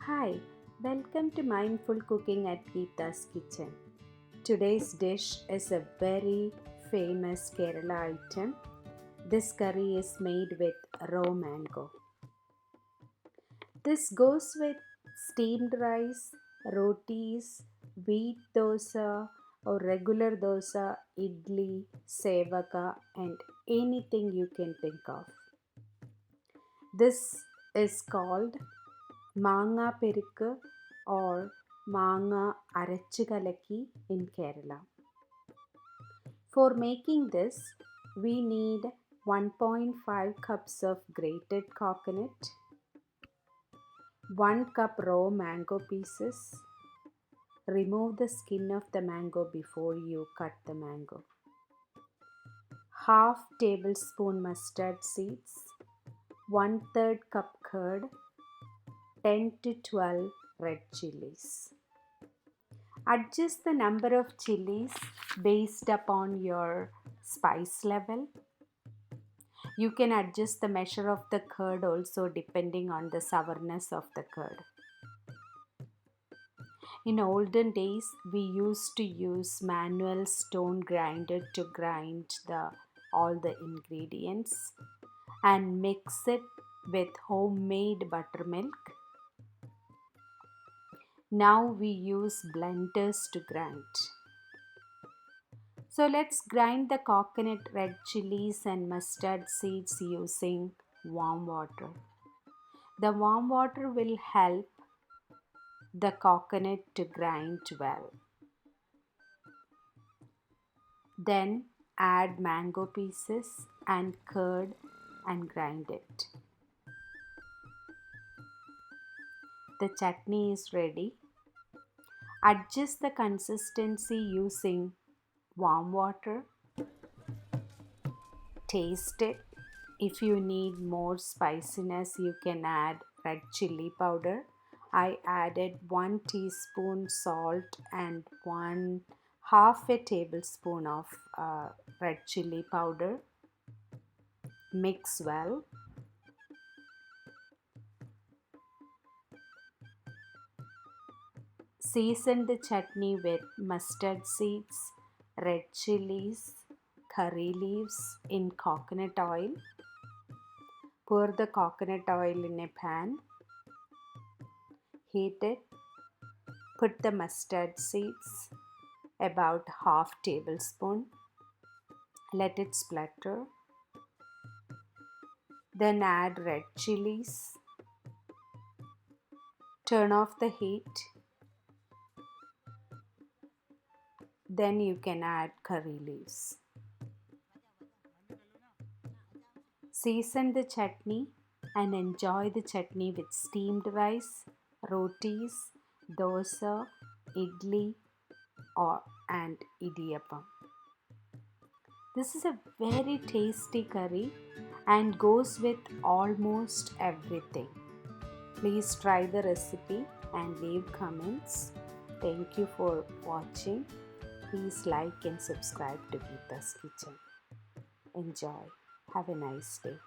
Hi, welcome to Mindful Cooking at Geetha's Kitchen. Today's dish is a very famous Kerala item. This curry is made with raw mango. This goes with steamed rice, rotis, wheat dosa or regular dosa, idli, sevaka and anything you can think of. This is called Manga Perikku or Manga Arachikalaki in Kerala. For making this, we need 1.5 cups of grated coconut, 1 cup raw mango pieces. Remove the skin of the mango before you cut the mango. Half tablespoon mustard seeds, 1/3 cup curd, 10 to 12 red chilies. Adjust the number of chilies based upon your spice level. You can adjust the measure of the curd also depending on the sourness of the curd. In olden days, we used to use manual stone grinder to grind all the ingredients and mix it with homemade buttermilk. Now we use blenders to grind. So let's grind the coconut, red chilies and mustard seeds using warm water. The warm water will help the coconut to grind well. Then add mango pieces and curd and grind it. The chutney is ready. Adjust the consistency using warm water. Taste it. If you need more spiciness, you can add red chili powder. I added 1 teaspoon salt and 1/2 a tablespoon of red chili powder. Mix well. Season the chutney with mustard seeds, red chilies, curry leaves in coconut oil. Pour the coconut oil in a pan. Heat it. Put the mustard seeds, about 1/2 tablespoon. Let it splutter. Then add red chilies. Turn off the heat. Then you can add curry leaves. Season the chutney and enjoy the chutney with steamed rice, rotis, dosa, idli and idiyappam. This is a very tasty curry and goes with almost everything. Please try the recipe and leave comments. Thank you for watching. Please like and subscribe to Geetha's Kitchen. Enjoy. Have a nice day.